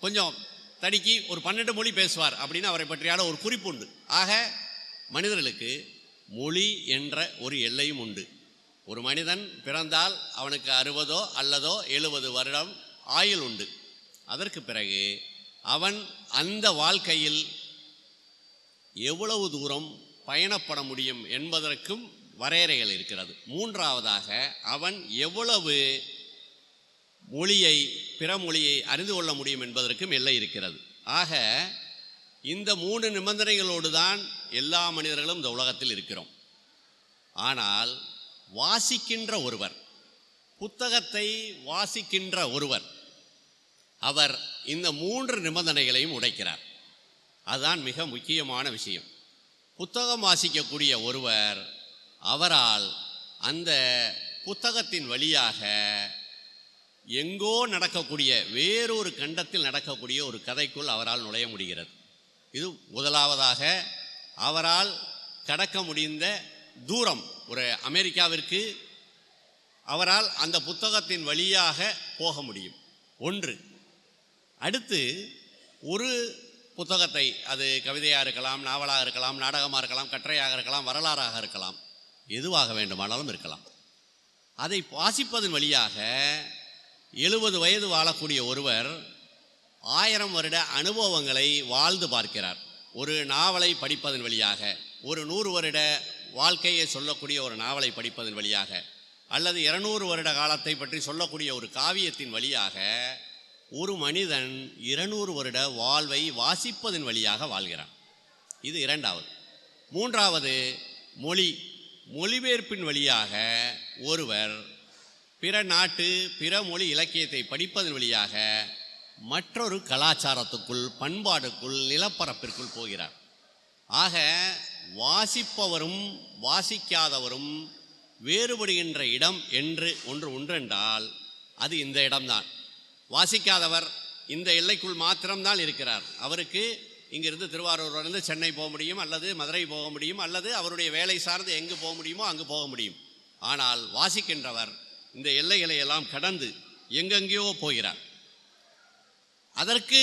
கொஞ்சம் தடுக்கி ஒரு 12 மொழி பேசுவார் அப்படின்னு அவரை பற்றியான ஒரு குறிப்பு உண்டு. ஆக மனிதர்களுக்கு மொழி என்ற ஒரு எல்லையும் உண்டு. ஒரு மனிதன் பிறந்தால் அவனுக்கு 60 அல்லதோ 70 வருடம் ஆயுள் உண்டு. அதற்கு பிறகு அவன் அந்த வாழ்க்கையில் எவ்வளவு தூரம் பயணப்பட முடியும் என்பதற்கும் வரையறைகள் இருக்கிறது. மூன்றாவதாக, அவன் எவ்வளவு பிற மொழியை அறிந்து கொள்ள முடியும் என்பதற்கும் எல்லை இருக்கிறது. ஆக இந்த 3 நிபந்தனைகளோடு தான் எல்லா மனிதர்களும் இந்த உலகத்தில் இருக்கிறோம். ஆனால் வாசிக்கின்ற ஒருவர், புத்தகத்தை வாசிக்கின்ற ஒருவர், அவர் இந்த 3 நிபந்தனைகளையும் உடைக்கிறார். அதுதான் மிக முக்கியமான விஷயம். புத்தகம் வாசிக்கக்கூடிய ஒருவர், அவரால் அந்த புத்தகத்தின் வழியாக எங்கோ நடக்கக்கூடிய, வேறொரு கண்டத்தில் நடக்கக்கூடிய ஒரு கதைக்குள் அவரால் நுழைய முடிகிறது. இது முதலாவதாக. அவரால் கடக்க முடிந்த தூரம், ஒரு அமெரிக்காவிற்கு அவரால் அந்த புத்தகத்தின் வழியாக போக முடியும். ஒன்று. அடுத்து ஒரு புத்தகத்தை, அது கவிதையாக இருக்கலாம், நாவலாக இருக்கலாம், நாடகமாக இருக்கலாம், கட்டுரையாக இருக்கலாம், வரலாறாக இருக்கலாம், எதுவாக வேண்டுமானாலும் இருக்கலாம். அதை வாசிப்பதன் வழியாக 70 வயது வாழக்கூடிய ஒருவர் 1000 வருட அனுபவங்களை வாழ்ந்து பார்க்கிறார். ஒரு நாவலை படிப்பதன் வழியாக, ஒரு 100 வருட வாழ்க்கையை சொல்லக்கூடிய ஒரு நாவலை படிப்பதன் வழியாக, அல்லது 200 வருட காலத்தை பற்றி சொல்லக்கூடிய ஒரு காவியத்தின் வழியாக ஒரு மனிதன் 200 வருட வாழ்வை வாசிப்பதன் வழியாக வாழ்கிறான். இது இரண்டாவது. மூன்றாவது, மொழிபெயர்ப்பின் வழியாக ஒருவர் பிற நாட்டு பிற மொழி இலக்கியத்தை படிப்பதன் வழியாக மற்றொரு கலாச்சாரத்துக்குள், பண்பாடுக்குள், நிலப்பரப்பிற்குள் போகிறார். ஆக வாசிப்பவரும் வாசிக்காதவரும் வேறுபடுகின்ற இடம் என்று ஒன்று உண்டென்றால் அது இந்த இடம்தான். வாசிக்காதவர் இந்த எல்லைக்குள் மாத்திரம்தான் இருக்கிறார். அவருக்கு இங்கிருந்து திருவாரூர்லேருந்து சென்னை போக முடியும், அல்லது மதுரை போக முடியும், அல்லது அவருடைய வேலை சார்ந்து எங்கு போக முடியுமோ அங்கு போக முடியும். ஆனால் வாசிக்கின்றவர் இந்த எல்லைகளை எல்லாம் கடந்து எங்கெங்கேயோ போகிறார். அதற்கு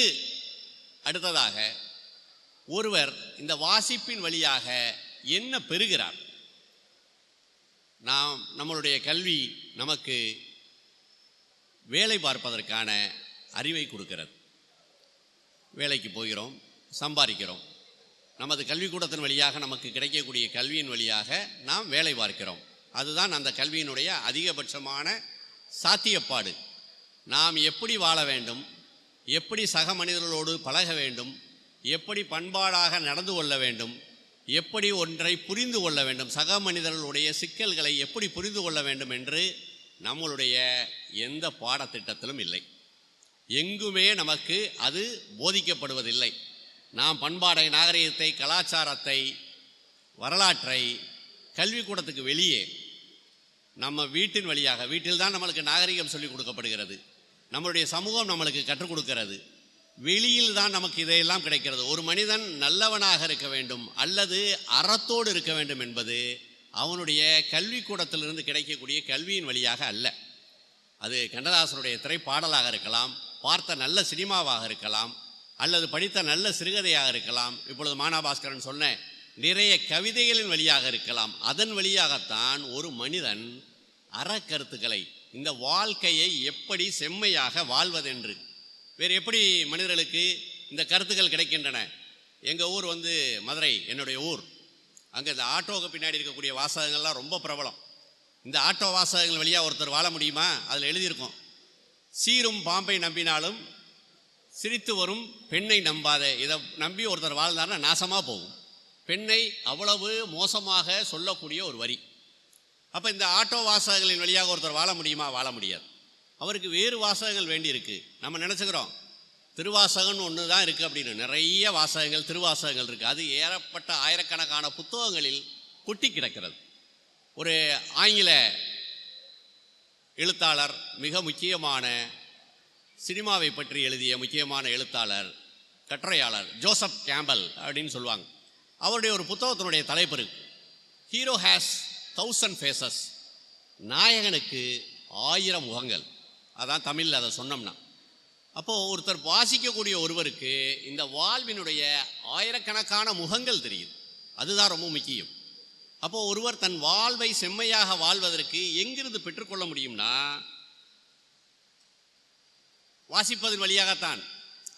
அடுத்ததாக ஒருவர் இந்த வாசிப்பின் வழியாக என்ன பெறுகிறார்? நம்மளுடைய கல்வி நமக்கு வேலை பார்ப்பதற்கான அறிவை கொடுக்கிறது. வேலைக்கு போகிறோம், சம்பாதிக்கிறோம். நமது கல்விக்கூடத்தின் வழியாக நமக்கு கிடைக்கக்கூடிய கல்வியின் வழியாக நாம் வேலை பார்க்கிறோம். அதுதான் அந்த கல்வியினுடைய அதிகபட்சமான சாத்தியப்பாடு. நாம் எப்படி வாழ வேண்டும், எப்படி சக மனிதர்களோடு பழக வேண்டும், எப்படி பண்பாடாக நடந்து கொள்ள வேண்டும், எப்படி ஒன்றை புரிந்து கொள்ள வேண்டும், சக மனிதர்களுடைய சிக்கல்களை எப்படி புரிந்து கொள்ள வேண்டும் என்று நம்மளுடைய எந்த பாடத்திட்டத்திலும் இல்லை. எங்குமே நமக்கு அது போதிக்கப்படுவதில்லை. நாம் பண்பாடை, நாகரிகத்தை, கலாச்சாரத்தை, வரலாற்றை கல்விக்கூடத்துக்கு வெளியே நம்ம வீட்டின் வழியாக, வீட்டில்தான் நம்மளுக்கு நாகரிகம் சொல்லிக் கொடுக்கப்படுகிறது, நம்மளுடைய சமூகம் நம்மளுக்கு கற்றுக் கொடுக்கிறது. வெளியில் தான் நமக்கு இதையெல்லாம் கிடைக்கிறது. ஒரு மனிதன் நல்லவனாக இருக்க வேண்டும் அல்லது அறத்தோடு இருக்க வேண்டும் என்பது அவனுடைய கல்விக்கூடத்திலிருந்து கிடைக்கக்கூடிய கல்வியின் வழியாக அல்ல. அது கண்ணதாசனுடைய திரைப்பாடலாக இருக்கலாம், பார்த்த நல்ல சினிமாவாக இருக்கலாம், அல்லது படித்த நல்ல சிறுகதையாக இருக்கலாம், இப்பொழுது மானாபாஸ்கரன் சொன்ன நிறைய கவிதைகளின் வழியாக இருக்கலாம். அதன் வழியாகத்தான் ஒரு மனிதன் அறக்கருத்துக்களை, இந்த வாழ்க்கையை எப்படி செம்மையாக வாழ்வதென்று, வேறு எப்படி மனிதர்களுக்கு இந்த கருத்துக்கள் கிடைக்கின்றன. எங்கள் ஊர் மதுரை, என்னுடைய ஊர். அங்கே இந்த ஆட்டோவுக்கு பின்னாடி இருக்கக்கூடிய வாசகங்கள்லாம் ரொம்ப பிரபலம். இந்த ஆட்டோ வாசகங்கள் வழியாக ஒருத்தர் வாழ முடியுமா? அதில் எழுதியிருக்கோம், சீரும் பாம்பை நம்பினாலும் சிரித்து வரும் பெண்ணை நம்பாத. இதை நம்பி ஒருத்தர் வாழ்ந்தார்னா நாசமாக போகும். பெண்ணை அவ்வளவு மோசமாக சொல்லக்கூடிய ஒரு வரி. அப்போ இந்த ஆட்டோ வாசகங்களின் வழியாக ஒருத்தர் வாழ முடியுமா? வாழ முடியாது. அவருக்கு வேறு வாசகங்கள் வேண்டி இருக்குது. நம்ம நினச்சிக்கிறோம் திருவாசகம்னு ஒன்று தான் இருக்குது அப்படின்னு. நிறைய வாசகங்கள், திருவாசகங்கள் இருக்குது. அது ஏறப்பட்ட ஆயிரக்கணக்கான புத்தகங்களில் கொட்டி கிடக்கிறது. ஒரு ஆங்கில எழுத்தாளர், மிக முக்கியமான சினிமாவை பற்றி எழுதிய முக்கியமான எழுத்தாளர், கட்டுரையாளர் ஜோசப் கேம்பல் அப்படின்னு சொல்லுவாங்க. அவருடைய ஒரு புத்தகத்தினுடைய தலைப்பு இருக்கு, ஹீரோ ஹேஸ் 1000 ஃபேஸஸ். நாயகனுக்கு 1000 முகங்கள். அதான் தமிழில் அதை சொன்னோம்னா. அப்போது ஒருத்தர் வாசிக்கக்கூடிய ஒருவருக்கு இந்த வாழ்வினுடைய ஆயிரக்கணக்கான முகங்கள் தெரியுது. அதுதான் ரொம்ப முக்கியம். அப்போது ஒருவர் தன் வாழ்வை செம்மையாக வாழ்வதற்கு எங்கிருந்து பெற்றுக்கொள்ள முடியும்னா வாசிப்பதன் வழியாகத்தான்.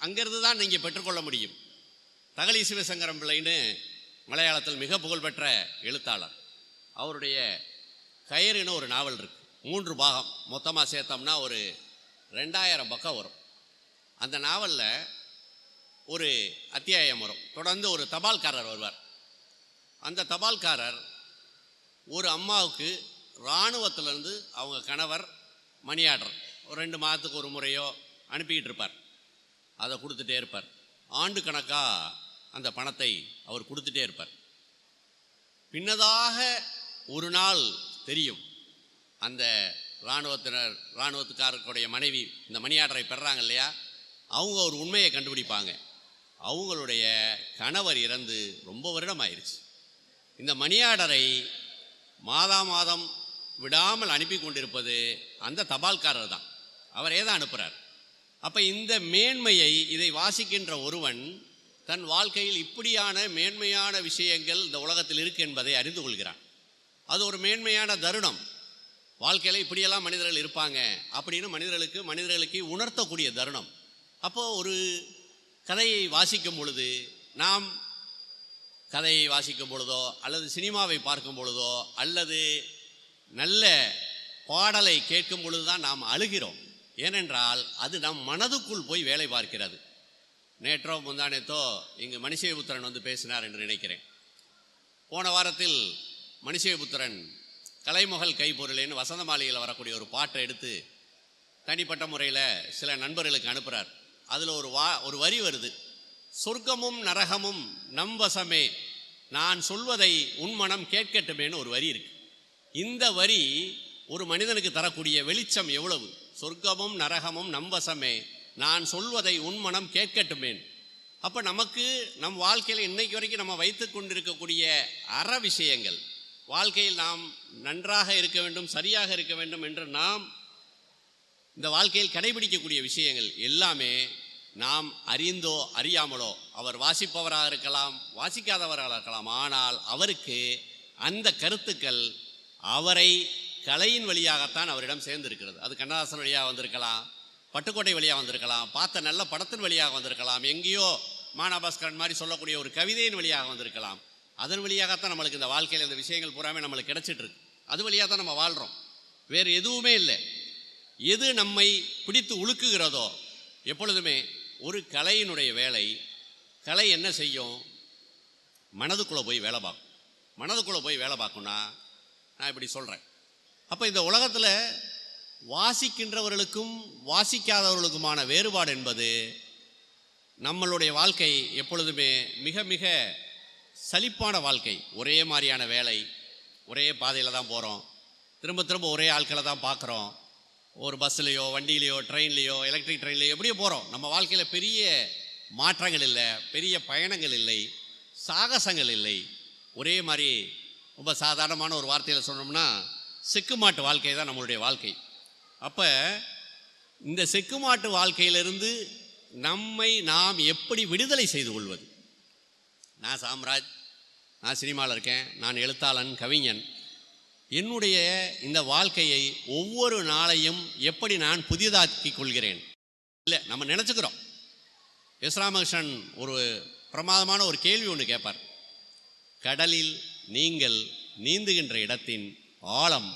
அங்கிருந்து தான் நீங்கள் பெற்றுக்கொள்ள முடியும். தகழி சிவசங்கரம் பிள்ளைன்னு மலையாளத்தில் மிக புகழ்பெற்ற எழுத்தாளர், அவருடைய கயிறுன்னு ஒரு நாவல் இருக்குது. 3 பாகம், மொத்தமாக சேர்த்தோம்னா ஒரு 2000 பக்கம் வரும். அந்த நாவலில் ஒரு அத்தியாயம் வரும். தொடர்ந்து ஒரு தபால்காரர் வருவார். அந்த தபால்காரர் ஒரு அம்மாவுக்கு இராணுவத்திலேருந்து அவங்க கணவர் மணி ஆர்டர் ஒரு 2 மாதத்துக்கு ஒரு முறையோ அனுப்பிக்கிட்டு இருப்பார். அதை கொடுத்துட்டே இருப்பார். ஆண்டு கணக்காக அந்த பணத்தை அவர் கொடுத்துட்டே இருப்பார். பின்னதாக ஒரு நாள் தெரியும், அந்த இராணுவத்துக்காரருடைய மனைவி இந்த மணி ஆர்டரை பெறுறாங்க இல்லையா, அவங்க ஒரு உண்மையை கண்டுபிடிப்பாங்க. அவங்களுடைய கணவர் இறந்து ரொம்ப வருடம் ஆயிடுச்சு. இந்த மணி ஆர்டரை மாதம் விடாமல் அனுப்பி கொண்டிருப்பது அந்த தபால்காரர் தான். அவரே தான் அனுப்புகிறார். அப்போ இந்த மேன்மையை இதை வாசிக்கின்ற ஒருவன் தன் வாழ்க்கையில் இப்படியான மேன்மையான விஷயங்கள் இந்த உலகத்தில் இருக்கு என்பதை அறிந்து கொள்கிறான். அது ஒரு மேன்மையான தருணம். வாழ்க்கையில் இப்படியெல்லாம் மனிதர்கள் இருப்பாங்க அப்படின்னு மனிதர்களுக்கு உணர்த்தக்கூடிய தருணம். அப்போது ஒரு கதையை வாசிக்கும் பொழுது, நாம் கதையை வாசிக்கும் பொழுதோ அல்லது சினிமாவை பார்க்கும் பொழுதோ அல்லது நல்ல பாடலை கேட்கும் பொழுது தான் நாம் அழுகிறோம். ஏனென்றால் அது நம் மனதுக்குள் போய் வேலை பார்க்கிறது. நேற்றோ முந்தானேத்தோ இங்கு மணிசேபுத்திரன் வந்து பேசினார் என்று நினைக்கிறேன். போன வாரத்தில் மணிசேபுத்திரன் கலைமகள் கைப்பொருளேன்னு வசந்த மாளிகையில் வரக்கூடிய ஒரு பாட்டை எடுத்து தனிப்பட்ட முறையில் சில நண்பர்களுக்கு அனுப்புகிறார். அதில் ஒரு வரி வருது, சொர்க்கமும் நரகமும் நம் வசமே, நான் சொல்வதை உன் மனம் கேட்கட்டுமேன்னு ஒரு வரி இருக்கு. இந்த வரி ஒரு மனிதனுக்கு தரக்கூடிய வெளிச்சம் எவ்வளவு! சொர்க்கமும் நரகமும் நம் வசமே, நான் சொல்வதை உன் மனம் கேட்கட்டுமேன். அப்போ நமக்கு நம் வாழ்க்கையில் இன்னைக்கு வரைக்கும் நம்ம வைத்து கொண்டிருக்கக்கூடிய அற விஷயங்கள், வாழ்க்கையில் நாம் நன்றாக இருக்க வேண்டும், சரியாக இருக்க வேண்டும் என்று நாம் இந்த வாழ்க்கையில் கடைபிடிக்கக்கூடிய விஷயங்கள் எல்லாமே நாம் அறிந்தோ அறியாமலோ, அவர் வாசிப்பவராக இருக்கலாம், வாசிக்காதவராக இருக்கலாம், ஆனால் அவருக்கு அந்த கருத்துக்கள் அவரை கலையின் வழியாகத்தான் அவரிடம் சேர்ந்திருக்கிறது. அது கண்ணதாசன் வழியாக வந்திருக்கலாம், பட்டுக்கோட்டை வழியாக வந்திருக்கலாம், பார்த்த நல்ல படத்தின் வழியாக வந்திருக்கலாம், எங்கேயோ மானபாஸ்கரன் மாதிரி சொல்லக்கூடிய ஒரு கவிதையின் வழியாக வந்திருக்கலாம். அதன் வழியாகத்தான் நம்மளுக்கு இந்த வாழ்க்கையில் இந்த விஷயங்கள் பூராமே நம்மளுக்கு கிடைச்சிட்ருக்கு. அது வழியாக தான் நம்ம வாழ்கிறோம், வேறு எதுவுமே இல்லை. எது நம்மை பிடித்து உழுக்குகிறதோ, எப்பொழுதுமே ஒரு கலையினுடைய வேலை, கலை என்ன செய்யும்? மனதுக்குள்ளே போய் வேலை பார்க்கும். மனதுக்குள்ளே போய் வேலை பார்க்கும்னா நான் இப்படி சொல்கிறேன். அப்போ இந்த உலகத்தில் வாசிக்கின்றவர்களுக்கும் வாசிக்காதவர்களுக்குமான வேறுபாடு என்பது, நம்மளுடைய வாழ்க்கை எப்பொழுதுமே மிக மிக சலிப்பான வாழ்க்கை. ஒரே மாதிரியான வேலை, ஒரே பாதையில் தான் போகிறோம், திரும்ப திரும்ப ஒரே ஆட்களை தான் பார்க்குறோம். ஒரு பஸ்ஸுலேயோ வண்டியிலையோ ட்ரெயின்லேயோ எலக்ட்ரிக் ட்ரெயின்லையோ எப்படியோ போகிறோம். நம்ம வாழ்க்கையில் பெரிய மாற்றங்கள் இல்லை, பெரிய பயணங்கள் இல்லை, சாகசங்கள் இல்லை. ஒரே மாதிரி ரொம்ப சாதாரணமான ஒரு வார்த்தையில் சொன்னோம்னா செக்குமாட்டு வாழ்க்கை தான் நம்மளுடைய வாழ்க்கை. அப்போ இந்த செக்குமாட்டு வாழ்க்கையிலிருந்து நம்மை நாம் எப்படி விடுதலை செய்து கொள்வது? நான் சாம்ராஜ், நான் சினிமாவில் இருக்கேன், நான் எழுத்தாளன், கவிஞன். என்னுடைய இந்த வாழ்க்கையை ஒவ்வொரு நாளையும் எப்படி நான் புதிதாக்கி கொள்கிறேன்? இல்லை, நம்ம நினச்சிக்கிறோம். எஸ் ராமகிருஷ்ணன் ஒரு பிரமாதமான ஒரு கேள்வி ஒன்று கேட்பார். கடலில் நீங்கள் நீந்துகின்ற இடத்தின் ஆழம்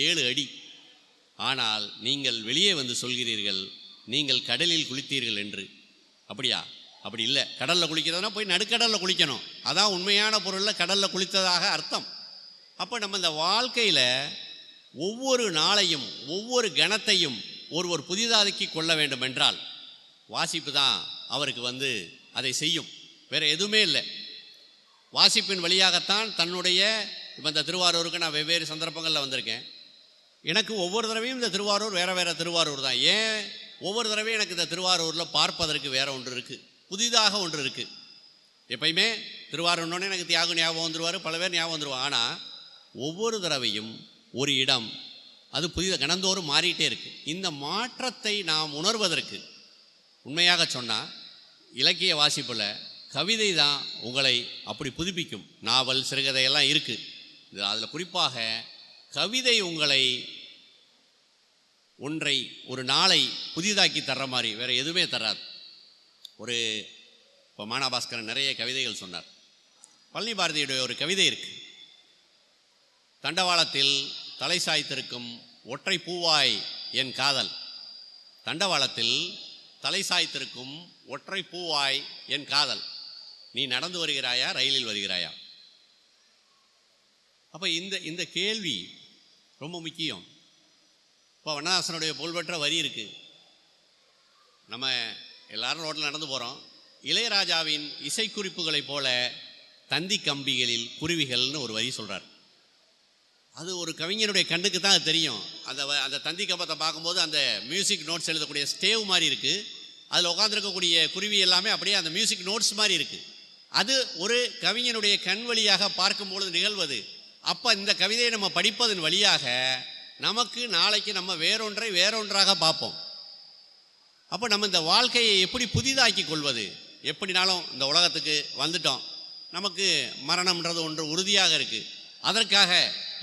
7 அடி, ஆனால் நீங்கள் வெளியே வந்து சொல்கிறீர்கள் நீங்கள் கடலில் குளித்தீர்கள் என்று. அப்படியா? அப்படி இல்லை. கடலில் குளிக்கிறதுனா போய் நடுக்கடலில் குளிக்கணும், அதான் உண்மையான பொருளில் கடலில் குளித்ததாக அர்த்தம். அப்போ நம்ம இந்த வாழ்க்கையில் ஒவ்வொரு நாளையும் ஒவ்வொரு கணத்தையும் ஒருவர் புதிதாக்கி கொள்ள வேண்டும் என்றால் வாசிப்பு தான் அவருக்கு அதை செய்யும். வேறு எதுவுமே இல்லை. வாசிப்பின் வழியாகத்தான் தன்னுடைய, இப்போ இந்த திருவாரூருக்கு நான் வெவ்வேறு சந்தர்ப்பங்களில் வந்திருக்கேன். எனக்கு ஒவ்வொரு தடவையும் இந்த திருவாரூர் வேறு திருவாரூர் தான். ஏன் ஒவ்வொரு தடவையும் எனக்கு இந்த திருவாரூரில் பார்ப்பதற்கு வேறு ஒன்று இருக்குது, புதிதாக ஒன்று இருக்குது. எப்பயுமே திருவாரூர்னோடனே எனக்கு தியாகு ஞாபகம் வந்துடுவார், பல பேர் ஞாபகம் வந்துடுவாங்க. ஆனால் ஒவ்வொரு தடவையும் ஒரு இடம் அது புதிதாக கணந்தோறும் மாறிட்டே இருக்குது. இந்த மாற்றத்தை நாம் உணர்வதற்கு உண்மையாக சொன்னால் இலக்கிய வாசிப்பில் கவிதை தான் உங்களை அப்படி புதுப்பிக்கும். நாவல், சிறுகதையெல்லாம் இருக்குது. அதில் குறிப்பாக கவிதை உங்களை ஒரு நாளை புதிதாக்கி தர்ற மாதிரி வேறு எதுவுமே தராது. இப்போ மானபாஸ்கரன் நிறைய கவிதைகள் சொன்னார். பழனி பாரதியுடைய ஒரு கவிதை இருக்குது, தண்டவாளத்தில் தலை சாய்த்திருக்கும் ஒற்றை பூவாய் என் காதல். தண்டவாளத்தில் தலை சாய்த்திருக்கும் ஒற்றை பூவாய் என் காதல், நீ நடந்து வருகிறாயா ரயிலில் வருகிறாயா? அப்போ இந்த கேள்வி ரொம்ப முக்கியம். இப்போ வண்ணதாசனுடைய புகழ்பெற்ற வரி இருக்குது, நம்ம எல்லாரும் ரோட்டில் நடந்து போகிறோம், இளையராஜாவின் இசைக்குறிப்புகளைப் போல தந்தி கம்பிகளில் குருவிகள்னு ஒரு வரி சொல்கிறார். அது ஒரு கவிஞனுடைய கண்ணுக்கு தான் அது தெரியும். அந்த தந்தி கம்பத்தை பார்க்கும்போது அந்த மியூசிக் நோட்ஸ் எழுதக்கூடிய ஸ்டேவ் மாதிரி இருக்குது, அதில் உட்காந்துருக்கக்கூடிய குருவி எல்லாமே அப்படியே அந்த மியூசிக் நோட்ஸ் மாதிரி இருக்குது. அது ஒரு கவிஞனுடைய கண் வழியாக பார்க்கும்பொழுது நிகழ்வது. அப்போ இந்த கவிதையை நம்ம படிப்பதன் வழியாக நமக்கு நாளைக்கு நம்ம வேறொன்றாக பார்ப்போம். அப்போ நம்ம இந்த வாழ்க்கையை எப்படி புதிதாக்கி கொள்வது? எப்படினாலும் இந்த உலகத்துக்கு வந்துட்டோம், நமக்கு மரணம்ன்றது ஒன்று உறுதியாக இருக்குது. அதற்காக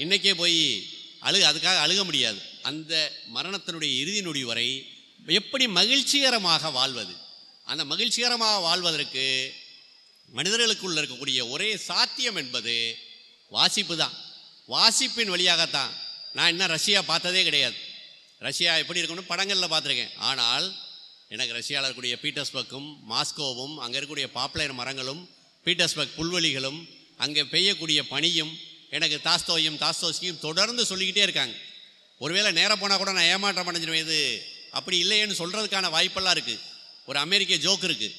இன்றைக்கே போய் அதுக்காக அழுக முடியாது. அந்த மரணத்தினுடைய இறுதி நொடி வரை எப்படி மகிழ்ச்சிகரமாக வாழ்வது? அந்த மகிழ்ச்சிகரமாக வாழ்வதற்கு மனிதர்களுக்குள்ள இருக்கக்கூடிய ஒரே சாத்தியம் என்பது வாசிப்பு தான். வாசிப்பின் வழியாகத்தான். நான் இன்னும் ரஷ்யா பார்த்ததே கிடையாது. ரஷ்யா எப்படி இருக்குன்னு படங்களில் பார்த்துருக்கேன். ஆனால் எனக்கு ரஷ்யாவில் இருக்கக்கூடிய பீட்டர்ஸ்பர்க்கும் மாஸ்கோவும், அங்கே இருக்கக்கூடிய பாப்புலர் மரங்களும், பீட்டர்ஸ்பர்க் புல்வெளிகளும், அங்கே பெய்யக்கூடிய பனியும் எனக்கு தாஸ்தோஸ்கியும் தொடர்ந்து சொல்லிக்கிட்டே இருக்காங்க. ஒருவேளை நேரம் போனால் கூட நான் ஏமாற்றம் அடைஞ்சிருவேன். இது அப்படி இல்லையேன்னு சொல்கிறதுக்கான வாய்ப்பெல்லாம் இருக்குது. ஒரு அமெரிக்க ஜோக் இருக்குது.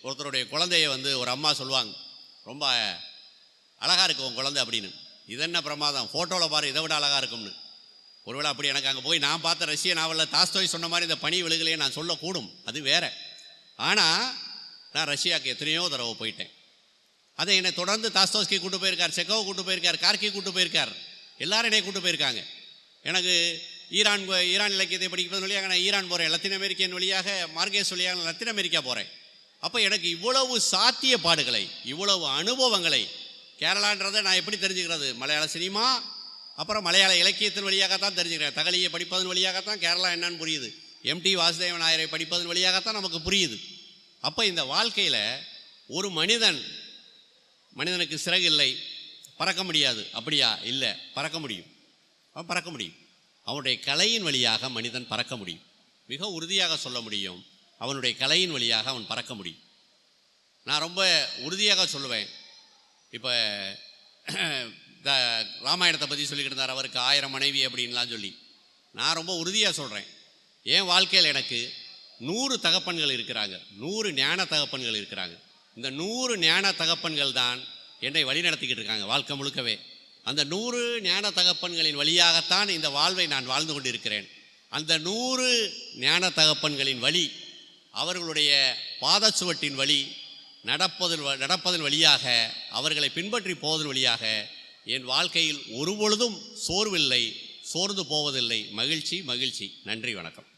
ஒருத்தருடைய குழந்தைய ஒரு அம்மா சொல்லுவாங்க, ரொம்ப அழகாக இருக்கும் உன் குழந்தை அப்படின்னு. இது என்ன பிரமாதம், ஃபோட்டோவில் பாரு, இதை விட அழகாக இருக்கும்னு. ஒருவேளை அப்படி எனக்கு அங்கே போய் நான் பார்த்த ரஷ்ய நாவலில் தாஸ்தோய் சொன்ன மாதிரி இந்த பனி விழுகலையே நான் சொல்லக்கூடும், அது வேற. ஆனால் நான் ரஷ்யாவுக்கு எத்தனையோ தடவை போயிட்டேன். அதை என்னை தொடர்ந்து தாஸ்தோஸ்கி கூட்டு போயிருக்கார், செக்கோவை கூட்டு போயிருக்கார், கார்கி கூட்டு போயிருக்கார், எல்லாரும் என்னை கூட்டு போயிருக்காங்க. எனக்கு ஈரான் இலக்கியத்தை படிக்கிறது வழியாக நான் ஈரான் போகிறேன், லத்தீன் அமெரிக்கன் வழியாக மார்கேஸ் வழியாக லத்தீன் அமெரிக்கா போகிறேன். அப்போ எனக்கு இவ்வளவு சாத்தியப்பாடுகளை, இவ்வளவு அனுபவங்களை, கேரளான்றதை நான் எப்படி தெரிஞ்சுக்கிறது? மலையாள சினிமா, அப்புறம் மலையாள இலக்கியத்தின் வழியாகத்தான் தெரிஞ்சுக்கிறேன். தகலியை படிப்பதன் வழியாகத்தான் கேரளா என்னன்னு புரியுது. MT வாசுதேவன் நாயரை படிப்பதன் வழியாகத்தான் நமக்கு புரியுது. அப்போ இந்த வாழ்க்கையில் ஒரு மனிதனுக்கு சிறகு இல்லை, பறக்க முடியாது, அப்படியா? இல்லை, பறக்க முடியும். அவன் பறக்க முடியும். அவனுடைய கலையின் வழியாக மனிதன் பறக்க முடியும். மிக உறுதியாக சொல்ல முடியும், அவனுடைய கலையின் வழியாக அவன் பறக்க முடியும். நான் ரொம்ப உறுதியாக சொல்லுவேன். இப்போ ராமாயணத்தை பற்றி சொல்லிக்கிட்டு இருந்தார், அவருக்கு 1000 மனைவி அப்படின்லாம் சொல்லி. நான் ரொம்ப உறுதியாக சொல்கிறேன், என் வாழ்க்கையில் எனக்கு 100 தகப்பன்கள் இருக்கிறாங்க, 100 ஞான தகப்பன்கள் இருக்கிறாங்க. இந்த 100 ஞான தகப்பன்கள் தான் என்னை வழிநடத்திக்கிட்டு இருக்காங்க வாழ்க்கை முழுக்கவே. அந்த 100 ஞான தகப்பன்களின் வழியாகத்தான் இந்த வாழ்வை நான் வாழ்ந்து கொண்டு இருக்கிறேன். அந்த 100 ஞான தகப்பன்களின் வழி, அவர்களுடைய பாதச்சுவட்டின் வழி, நடப்பதன் வழியாக, அவர்களை பின்பற்றி போவதன் வழியாக என் வாழ்க்கையில் ஒருபொழுதும் சோர்வில்லை, சோர்ந்து போவதில்லை. மகிழ்ச்சி மகிழ்ச்சி. நன்றி, வணக்கம்.